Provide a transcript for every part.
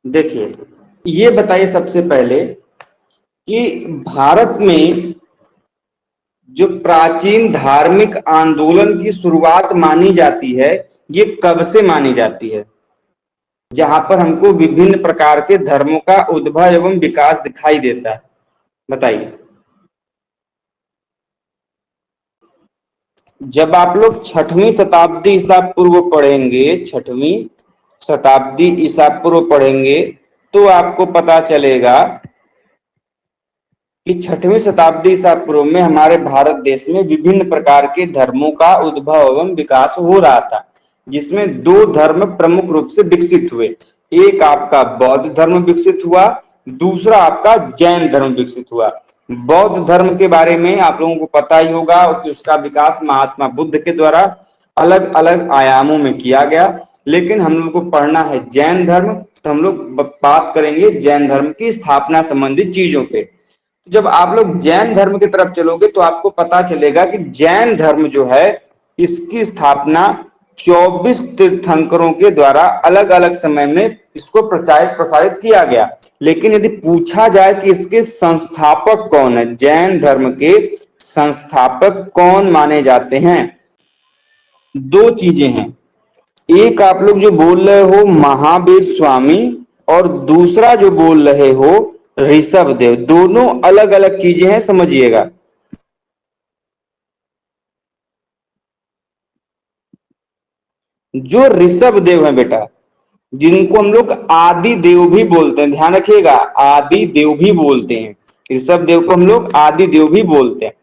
देखिए, ये बताइए सबसे पहले कि भारत में जो प्राचीन धार्मिक आंदोलन की शुरुआत मानी जाती है, ये कब से मानी जाती है? जहां पर हमको विभिन्न प्रकार के धर्मों का उद्भव एवं विकास दिखाई देता है, बताइए। जब आप लोग 6वीं शताब्दी ईसा पूर्व पढ़ेंगे, 6वीं शताब्दी ईसा पूर्व पढ़ेंगे, तो आपको पता चलेगा कि 6वीं शताब्दी ईसा पूर्व में हमारे भारत देश में विभिन्न प्रकार के धर्मों का उद्भव एवं विकास हो रहा था, जिसमें दो धर्म प्रमुख रूप से विकसित हुए। एक आपका बौद्ध धर्म विकसित हुआ, दूसरा आपका जैन धर्म विकसित हुआ। बौद्ध धर्म के बारे में आप लोगों को पता ही होगा कि उसका विकास महात्मा बुद्ध के द्वारा अलग अलग आयामों में किया गया। लेकिन हम लोग को पढ़ना है जैन धर्म, तो हम लोग बात करेंगे जैन धर्म की स्थापना संबंधित चीजों पे। जब आप लोग जैन धर्म की तरफ चलोगे तो आपको पता चलेगा कि जैन धर्म जो है, इसकी स्थापना 24 तीर्थंकरों के द्वारा अलग अलग समय में इसको प्रचारित प्रसारित किया गया। लेकिन यदि पूछा जाए कि इसके संस्थापक कौन है, जैन धर्म के संस्थापक कौन माने जाते हैं, दो चीजें हैं। एक आप लोग जो बोल रहे हो महावीर स्वामी, और दूसरा जो बोल रहे हो ऋषभ देव, दोनों अलग अलग चीजें हैं, समझिएगा। जो ऋषभ देव है बेटा, जिनको हम लोग आदि देव भी बोलते हैं, ध्यान रखिएगा, आदि देव भी बोलते हैं, ऋषभ देव को हम लोग आदि देव भी बोलते हैं।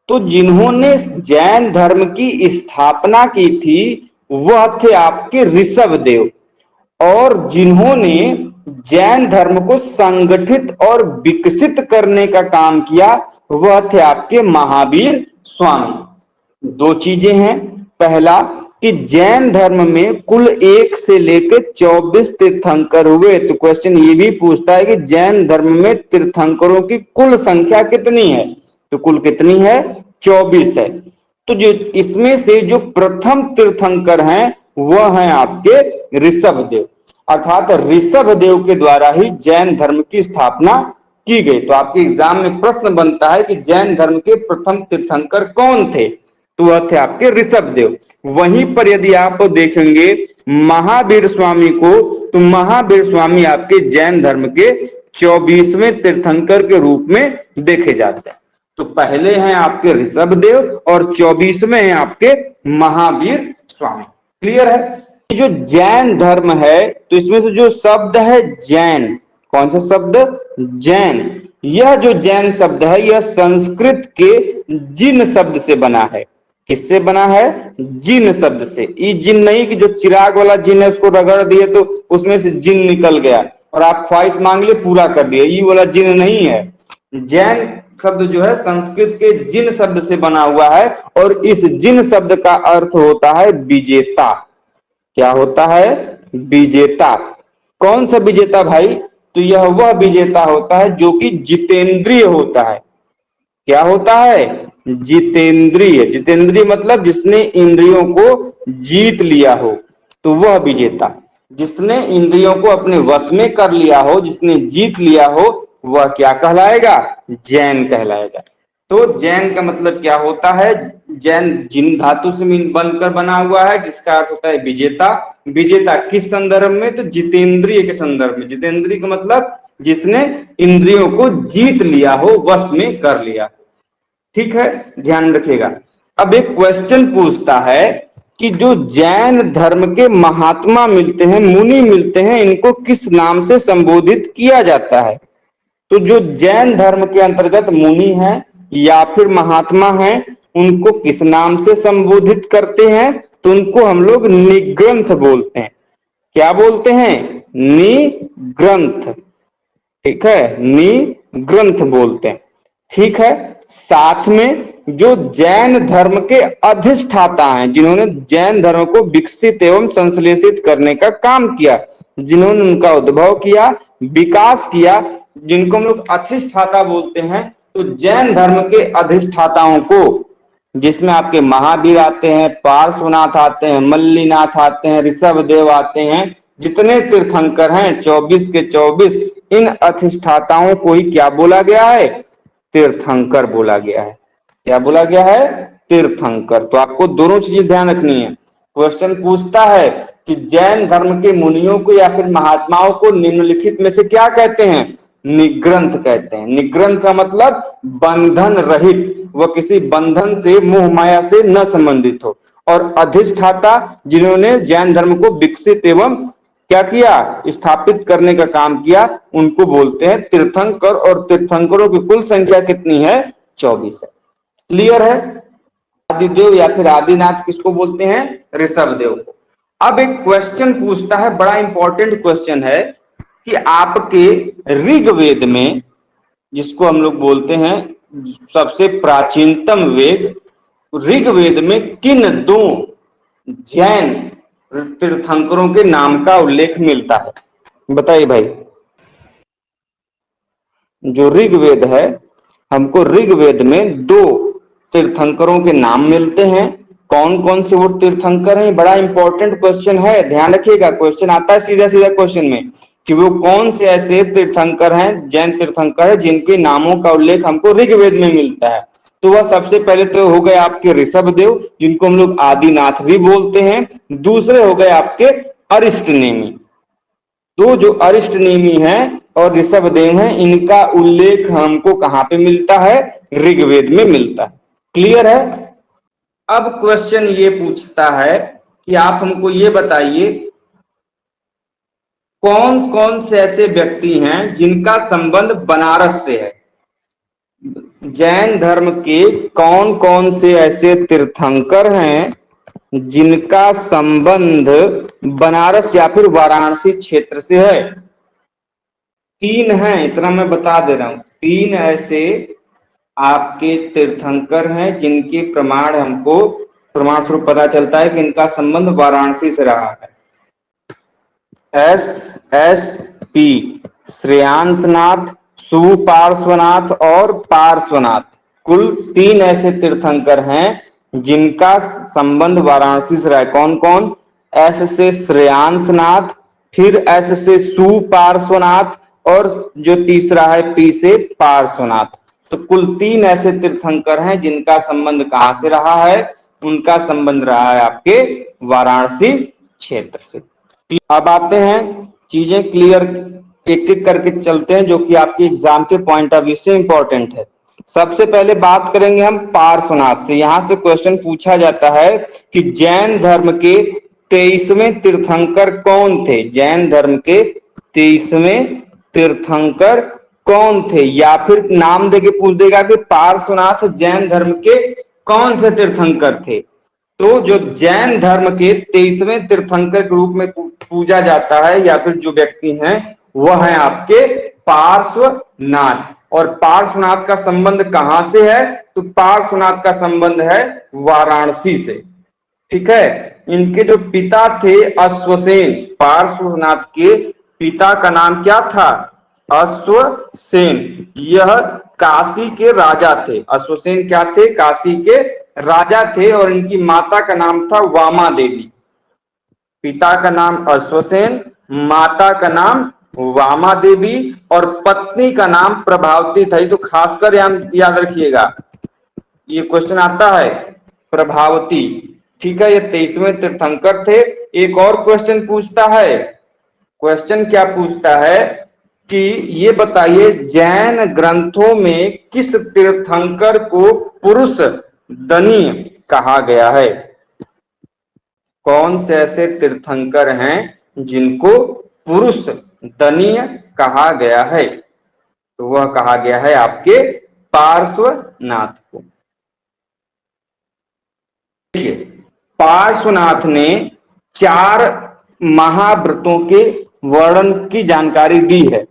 तो जिन्होंने जैन धर्म की स्थापना की थी वह थे आपके ऋषभ देव, और जिन्होंने जैन धर्म को संगठित और विकसित करने का काम किया वह थे आपके महावीर स्वामी। दो चीजें हैं। पहला कि जैन धर्म में कुल 1 से लेकर 24 तीर्थंकर हुए। तो क्वेश्चन ये भी पूछता है कि जैन धर्म में तीर्थंकरों की कुल संख्या कितनी है, तो कुल कितनी है, 24 है। तो जो इसमें से जो प्रथम तीर्थंकर हैं वह हैं आपके ऋषभ देव, अर्थात ऋषभ देव के द्वारा ही जैन धर्म की स्थापना की गई। तो आपके एग्जाम में प्रश्न बनता है कि जैन धर्म के प्रथम तीर्थंकर कौन थे, तो वह थे आपके ऋषभ देव। वहीं पर यदि आप देखेंगे महावीर स्वामी को, तो महावीर स्वामी आपके जैन धर्म के 24वें तीर्थंकर के रूप में देखे जाते हैं। तो पहले हैं आपके ऋषभ देव और 24वें हैं आपके महावीर स्वामी। क्लियर है? जो जैन धर्म है, तो इसमें से जो शब्द है जैन, कौन सा शब्द, जैन, यह जो जैन शब्द है यह संस्कृत के जिन शब्द से बना है। किससे बना है, जिन शब्द से। ये जिन नहीं कि जो चिराग वाला जिन है उसको रगड़ दिए तो उसमें से जिन निकल गया और आप ख्वाहिश मांग लिए पूरा कर दिया, ये वाला जिन नहीं है। जैन शब्द जो है संस्कृत के जिन शब्द से बना हुआ है, और इस जिन शब्द का अर्थ होता है विजेता। क्या होता है, विजेता। कौन सा विजेता भाई, तो यह वह विजेता होता है जो कि जितेंद्रिय होता है। क्या होता है, जितेंद्रिय। जितेंद्रिय मतलब जिसने इंद्रियों को जीत लिया हो, तो वह विजेता। जिसने इंद्रियों को अपने वश में कर लिया हो, जिसने जीत लिया हो, वह क्या कहलाएगा, जैन कहलाएगा। तो जैन का मतलब क्या होता है, जैन जिन धातु से बनकर बना हुआ है, जिसका अर्थ होता है विजेता। विजेता किस संदर्भ में, तो जितेंद्रिय के संदर्भ में। जितेंद्रिय का मतलब जिसने इंद्रियों को जीत लिया हो, वश में कर लिया। ठीक है, ध्यान रखिएगा। अब एक क्वेश्चन पूछता है कि जो जैन धर्म के महात्मा मिलते हैं, मुनि मिलते हैं, इनको किस नाम से संबोधित किया जाता है। तो जो जैन धर्म के अंतर्गत मुनि हैं या फिर महात्मा हैं, उनको किस नाम से संबोधित करते हैं, तो उनको हम लोग निग्रंथ बोलते हैं। क्या बोलते हैं, निग्रंथ। ठीक है, निग्रंथ बोलते हैं। ठीक है, साथ में जो जैन धर्म के अधिष्ठाता हैं, जिन्होंने जैन धर्म को विकसित एवं संश्लेषित करने का काम किया, जिन्होंने उनका उद्भव किया, विकास किया, जिनको हम लोग अधिष्ठाता बोलते हैं। तो जैन धर्म के अधिष्ठाताओं को, जिसमें आपके महावीर आते हैं, पार्श्वनाथ आते हैं, मल्लीनाथ आते हैं, ऋषभ देव आते हैं, जितने तीर्थंकर हैं 24 के 24, इन अधिष्ठाताओं को ही क्या बोला गया है? तीर्थंकर बोला गया है। क्या बोला गया है? तीर्थंकर। तो आपको दोनों चीजें ध्यान रखनी है। क्वेश्चन पूछता है कि जैन धर्म के मुनियों को या फिर महात्माओं को निम्नलिखित में से क्या कहते हैं? निग्रंथ कहते हैं। निग्रंथ का मतलब बंधन रहित, वह किसी बंधन से, मोह माया से न संबंधित हो। और अधिष्ठाता, जिन्होंने जैन धर्म को विकसित एवं क्या किया? स्थापित करने का काम किया, उनको बोलते हैं तीर्थंकर। और तीर्थंकरों की कुल संख्या कितनी है? 24 है। क्लियर है? आदिदेव या फिर आदिनाथ किसको बोलते हैं? ऋषभ देव को। अब एक क्वेश्चन पूछता है, बड़ा इंपॉर्टेंट क्वेश्चन है कि आपके ऋग्वेद में, जिसको हम लोग बोलते हैं सबसे प्राचीनतम वेद, ऋग्वेद में किन दो जैन तीर्थंकरों के नाम का उल्लेख मिलता है? बताइए भाई। जो ऋग्वेद है, हमको ऋग्वेद में दो तीर्थंकरों के नाम मिलते हैं। कौन कौन से वो तीर्थंकर हैं? बड़ा इंपॉर्टेंट क्वेश्चन है, ध्यान रखिएगा। क्वेश्चन आता है सीधा सीधा क्वेश्चन में कि वो कौन से ऐसे तीर्थंकर हैं, जैन तीर्थंकर है, जिनके नामों का उल्लेख हमको ऋग्वेद में मिलता है। तो वह सबसे पहले तो हो गए आपके ऋषभ देव, जिनको हम लोग आदिनाथ भी बोलते हैं। दूसरे हो गए आपके अरिष्ट नेमि। तो जो अरिष्ट नेमि है और ऋषभ देव है, इनका उल्लेख हमको कहां पे मिलता है? ऋग्वेद में मिलता है। क्लियर है? अब क्वेश्चन ये पूछता है कि आप हमको ये बताइए, कौन कौन से ऐसे व्यक्ति हैं जिनका संबंध बनारस से है? जैन धर्म के कौन कौन से ऐसे तीर्थंकर हैं जिनका संबंध बनारस या फिर वाराणसी क्षेत्र से है? 3 हैं, इतना मैं बता दे रहा हूं। 3 ऐसे आपके तीर्थंकर हैं जिनके प्रमाण स्वरूप पता चलता है कि इनका संबंध वाराणसी से रहा है। SSP, श्रेयांसनाथ, सुपार्श्वनाथ और पार्श्वनाथ, कुल 3 ऐसे तीर्थंकर हैं जिनका संबंध वाराणसी से रहा है। कौन कौन? S से श्रेयांसनाथ, फिर S से सुपार्श्वनाथ, और जो तीसरा है P से पार्श्वनाथ। तो कुल 3 ऐसे तीर्थंकर हैं जिनका संबंध कहां से रहा है? उनका संबंध रहा है आपके वाराणसी क्षेत्र से। अब आते हैं, चीजें क्लियर एक एक करके चलते हैं, जो कि आपके एग्जाम के पॉइंट ऑफ व्यू से इंपॉर्टेंट है। सबसे पहले बात करेंगे हम पार्श्वनाथ से। यहां से क्वेश्चन पूछा जाता है कि जैन धर्म के 23वें तीर्थंकर कौन थे? जैन धर्म के 23वें तीर्थंकर कौन थे? या फिर नाम देके पूछ देगा कि पार्श्वनाथ जैन धर्म के कौन से तीर्थंकर थे? तो जो जैन धर्म के 23वें तीर्थंकर के रूप में पूजा जाता है, या फिर जो व्यक्ति हैं, वह है आपके पार्श्वनाथ। और पार्श्वनाथ का संबंध कहां से है? तो पार्श्वनाथ का संबंध है वाराणसी से। ठीक है। इनके जो पिता थे अश्वसेन, पार्श्वनाथ के पिता का नाम क्या था? अश्वसेन। यह काशी के राजा थे। अश्वसेन क्या थे? काशी के राजा थे। और इनकी माता का नाम था वामा देवी। पिता का नाम अश्वसेन, माता का नाम वामा देवी, और पत्नी का नाम प्रभावती था। ये तो खासकर याद रखिएगा, ये क्वेश्चन आता है, प्रभावती। ठीक है, ये 23वें तीर्थंकर थे। एक और क्वेश्चन पूछता है। क्वेश्चन क्या पूछता है कि ये बताइए, जैन ग्रंथों में किस तीर्थंकर को पुरुष दनीय कहा गया है? कौन से ऐसे तीर्थंकर हैं जिनको पुरुष दनीय कहा गया है? तो वह कहा गया है आपके पार्श्वनाथ को। देखिए, पार्श्वनाथ ने 4 महाव्रतों के वर्णन की जानकारी दी है।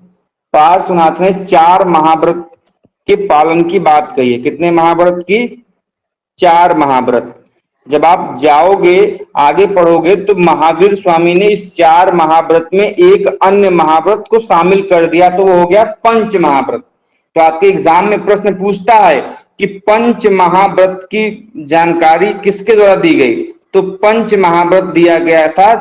पार्श्वनाथ ने 4 महाव्रत के पालन की बात कही है। कितने महाव्रत की? 4 महाव्रत। जब आप जाओगे, आगे पढ़ोगे, तो महावीर स्वामी ने इस 4 महाव्रत में एक अन्य महाव्रत को शामिल कर दिया, तो वो हो गया पंच महाव्रत। तो आपके एग्जाम में प्रश्न पूछता है कि पंच महाव्रत की जानकारी किसके द्वारा दी गई? तो पंच महाव्रत दिया गया था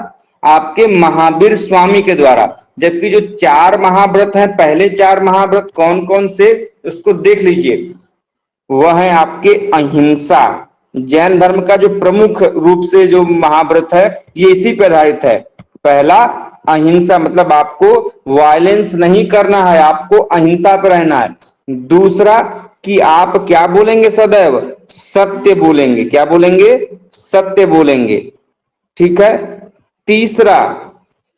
आपके महावीर स्वामी के द्वारा। जबकि जो 4 महाव्रत हैं, पहले 4 महाव्रत कौन कौन से, उसको देख लीजिए। वह है आपके अहिंसा, जैन धर्म का जो प्रमुख रूप से जो महाव्रत है ये इसी पर आधारित है। पहला अहिंसा, मतलब आपको वायलेंस नहीं करना है, आपको अहिंसा पर रहना है। दूसरा कि आप क्या बोलेंगे, सदैव सत्य बोलेंगे। क्या बोलेंगे? सत्य बोलेंगे। ठीक है। तीसरा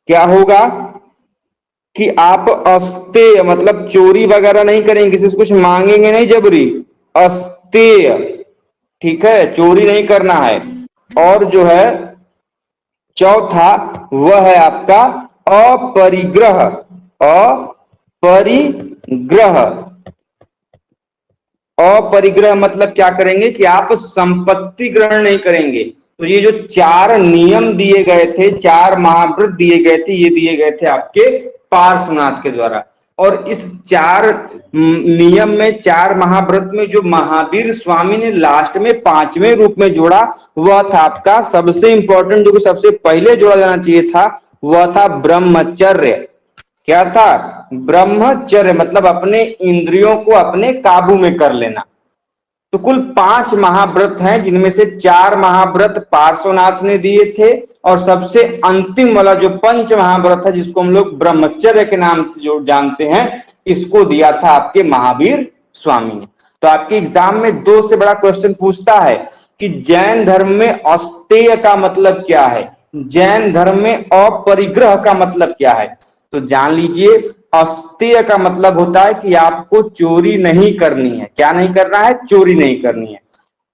क्या होगा कि आप अस्तेय, मतलब चोरी वगैरह नहीं करेंगे, किसी से कुछ मांगेंगे नहीं जबरी, अस्तेय। ठीक है, चोरी नहीं करना है। और जो है चौथा वह है आपका अपरिग्रह। अपरिग्रह, अपरिग्रह मतलब क्या करेंगे कि आप संपत्ति ग्रहण नहीं करेंगे। तो ये जो 4 नियम दिए गए थे, 4 महाव्रत दिए गए थे, ये दिए गए थे आपके पार्श्वनाथ के द्वारा। और इस 4 नियम में, 4 महाव्रत में जो महावीर स्वामी ने लास्ट में 5वें रूप में जोड़ा, वह था आपका सबसे इंपॉर्टेंट, जो सबसे पहले जोड़ा जाना चाहिए था, वह था ब्रह्मचर्य। क्या था? ब्रह्मचर्य, मतलब अपने इंद्रियों को अपने काबू में कर लेना। तो कुल 5 महाव्रत हैं, जिनमें से 4 महाव्रत पार्श्वनाथ ने दिए थे, और सबसे अंतिम वाला जो पंच महाव्रत है, जिसको हम लोग ब्रह्मचर्य के नाम से जो जानते हैं, इसको दिया था आपके महावीर स्वामी ने। तो आपके एग्जाम में 2 से बड़ा क्वेश्चन पूछता है कि जैन धर्म में अस्तेय का मतलब क्या है, जैन धर्म में अपरिग्रह का मतलब क्या है। तो जान लीजिए, अस्तेय का मतलब होता है कि आपको चोरी नहीं करनी है। क्या नहीं करना है? चोरी नहीं करनी है।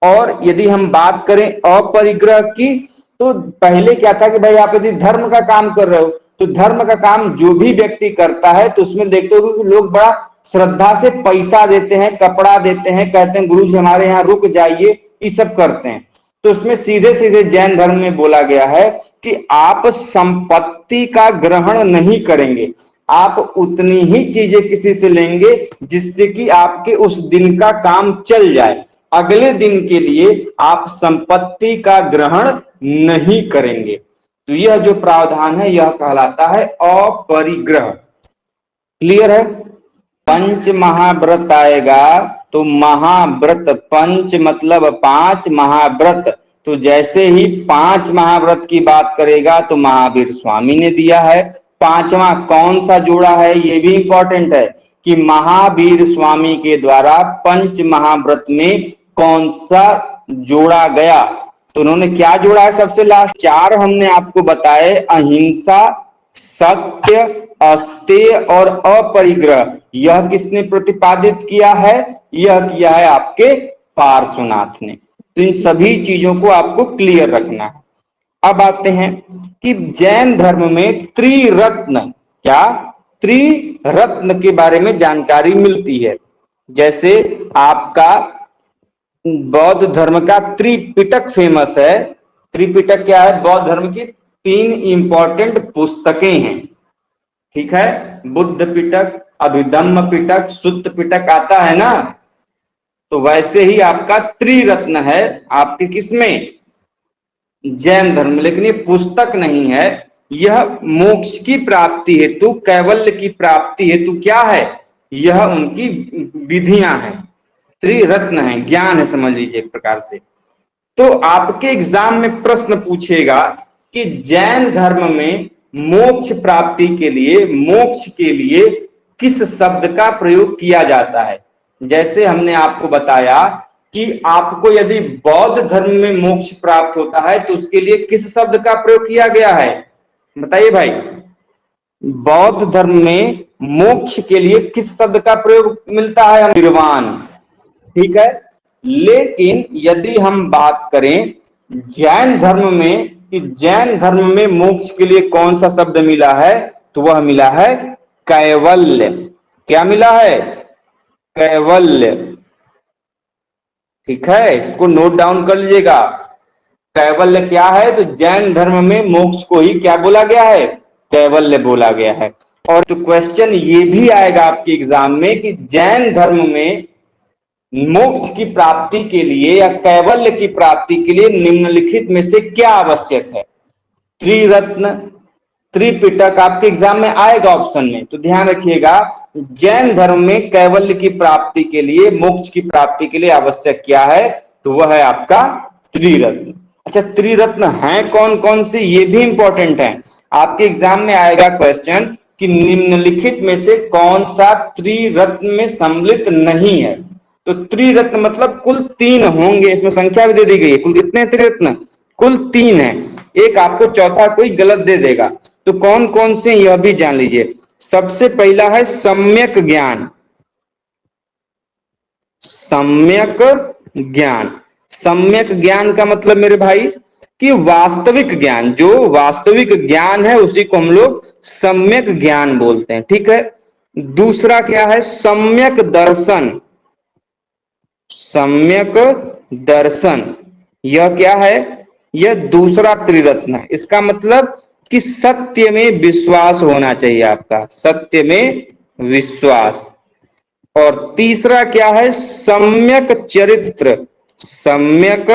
और यदि हम बात करें अपरिग्रह की, तो पहले क्या था कि भाई आप यदि धर्म का काम कर रहे हो, तो धर्म का काम जो भी व्यक्ति करता है, तो उसमें देखते हो कि लोग बड़ा श्रद्धा से पैसा देते हैं, कपड़ा देते हैं, कहते हैं गुरु जी हमारे यहाँ रुक जाइए, ये सब करते हैं। तो उसमें सीधे सीधे जैन धर्म में बोला गया है कि आप संपत्ति का ग्रहण नहीं करेंगे, आप उतनी ही चीजें किसी से लेंगे जिससे कि आपके उस दिन का काम चल जाए। अगले दिन के लिए आप संपत्ति का ग्रहण नहीं करेंगे। तो यह जो प्रावधान है यह कहलाता है अपरिग्रह। क्लियर है? पंच महाव्रत आएगा तो महाव्रत, पंच मतलब 5 महाव्रत, तो जैसे ही 5 महाव्रत की बात करेगा तो महावीर स्वामी ने दिया है। 5वां कौन सा जोड़ा है, ये भी इंपॉर्टेंट है कि महावीर स्वामी के द्वारा पंच महाव्रत में कौन सा जोड़ा गया। तो उन्होंने क्या जोड़ा है सबसे लास्ट? 4 हमने आपको बताए, अहिंसा, सत्य, अस्तेय और अपरिग्रह। यह किसने प्रतिपादित किया है? यह किया है आपके पार्श्वनाथ ने। तो इन सभी चीजों को आपको क्लियर रखना है। अब आते हैं कि जैन धर्म में त्रिरत्न, क्या त्रिरत्न के बारे में जानकारी मिलती है। जैसे आपका बौद्ध धर्म का त्रिपिटक फेमस है। त्रिपिटक क्या है? बौद्ध धर्म की 3 इंपॉर्टेंट पुस्तकें हैं। ठीक है, बुद्ध पिटक, अभिधम्म पिटक, सुत्त पिटक आता है ना। तो वैसे ही आपका त्रिरत्न है आपके किसमें? जैन धर्म। लेकिन ये पुस्तक नहीं है, यह मोक्ष की प्राप्ति हेतु, कैवल्य की प्राप्ति हेतु क्या है? यह उनकी विधियां हैं, त्रिरत्न है, ज्ञान है, समझ लीजिए एक प्रकार से। तो आपके एग्जाम में प्रश्न पूछेगा कि जैन धर्म में मोक्ष प्राप्ति के लिए, मोक्ष के लिए किस शब्द का प्रयोग किया जाता है। जैसे हमने आपको बताया कि आपको यदि बौद्ध धर्म में मोक्ष प्राप्त होता है तो उसके लिए किस शब्द का प्रयोग किया गया है, बताइए भाई। बौद्ध धर्म में मोक्ष के लिए किस शब्द का प्रयोग मिलता है? निर्वाण। ठीक है, लेकिन यदि हम बात करें जैन धर्म में कि जैन धर्म में मोक्ष के लिए कौन सा शब्द मिला है, तो वह मिला है कैवल्य। क्या मिला है? कैवल्य। ठीक है, इसको नोट डाउन कर लीजिएगा। कैवल्य क्या है? तो जैन धर्म में मोक्ष को ही क्या बोला गया है? कैवल्य बोला गया है। और तो क्वेश्चन ये भी आएगा आपके एग्जाम में कि जैन धर्म में मोक्ष की प्राप्ति के लिए या कैवल्य की प्राप्ति के लिए निम्नलिखित में से क्या आवश्यक है? त्रिरत्न, त्रिपिटक आपके एग्जाम में आएगा ऑप्शन में, तो ध्यान रखिएगा। जैन धर्म में कैवल्य की प्राप्ति के लिए, मोक्ष की प्राप्ति के लिए आवश्यक क्या है, तो वह है आपका त्रिरत्न। अच्छा, त्रिरत्न हैं कौन कौन से, ये भी इंपॉर्टेंट है। आपके एग्जाम में आएगा क्वेश्चन कि निम्नलिखित में से कौन सा त्रिरत्न में सम्मिलित नहीं है। तो त्रिरत्न मतलब कुल 3 होंगे, इसमें संख्या भी दे दी गई है। कुल कितने त्रिरत्न, कुल 3 है। एक आपको चौथा कोई गलत दे देगा। तो कौन कौन से यह भी जान लीजिए। सबसे पहला है सम्यक ज्ञान। सम्यक ज्ञान, सम्यक ज्ञान का मतलब मेरे भाई कि वास्तविक ज्ञान, जो वास्तविक ज्ञान है उसी को हम लोग सम्यक ज्ञान बोलते हैं, ठीक है। दूसरा क्या है, सम्यक दर्शन। सम्यक दर्शन, यह क्या है, यह दूसरा त्रिरत्न है। इसका मतलब कि सत्य में विश्वास होना चाहिए आपका, सत्य में विश्वास। और तीसरा क्या है, सम्यक चरित्र। सम्यक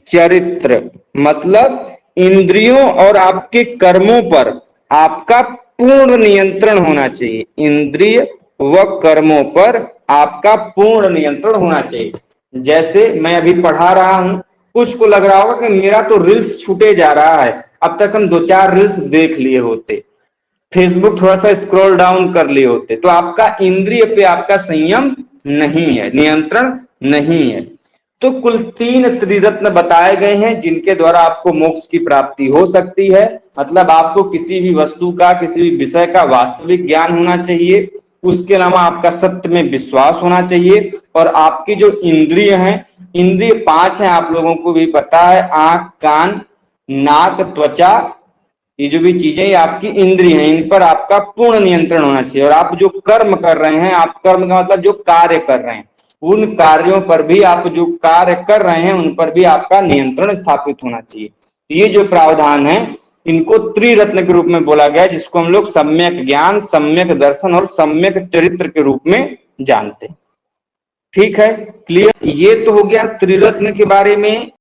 चरित्र मतलब इंद्रियों और आपके कर्मों पर आपका पूर्ण नियंत्रण होना चाहिए। इंद्रिय व कर्मों पर आपका पूर्ण नियंत्रण होना चाहिए। जैसे मैं अभी पढ़ा रहा हूं, कुछ को लग रहा होगा कि मेरा तो रील्स छूटे जा रहा है, अब तक हम 2-4 रील्स देख लिए होते, फेसबुक थोड़ा सा स्क्रॉल डाउन कर लिए होते, तो आपका इंद्रिय पे आपका संयम नहीं है, नियंत्रण नहीं है। तो कुल 3 त्रिरत्न बताए गए हैं जिनके द्वारा आपको मोक्ष की प्राप्ति हो सकती है। मतलब आपको किसी भी वस्तु का, किसी भी विषय का वास्तविक ज्ञान होना चाहिए, उसके अलावा आपका सत्य में विश्वास होना चाहिए, और आपकी जो इंद्रिय हैं, इंद्रिय 5 हैं, आप लोगों को भी पता है, आंख, कान, नाक, त्वचा, ये जो भी चीजें ये आपकी इंद्रिय हैं, इन पर आपका पूर्ण नियंत्रण होना चाहिए। और आप जो कर्म कर रहे हैं, आप कर्म का मतलब जो कार्य कर रहे हैं, उन कार्यों पर भी, आप जो कार्य कर रहे हैं उन पर भी आपका नियंत्रण स्थापित होना चाहिए। ये जो प्रावधान है इनको त्रिरत्न के रूप में बोला गया है, जिसको हम लोग सम्यक ज्ञान, सम्यक दर्शन और सम्यक चरित्र के रूप में जानते हैं। ठीक है, क्लियर। ये तो हो गया त्रिरत्न के बारे में।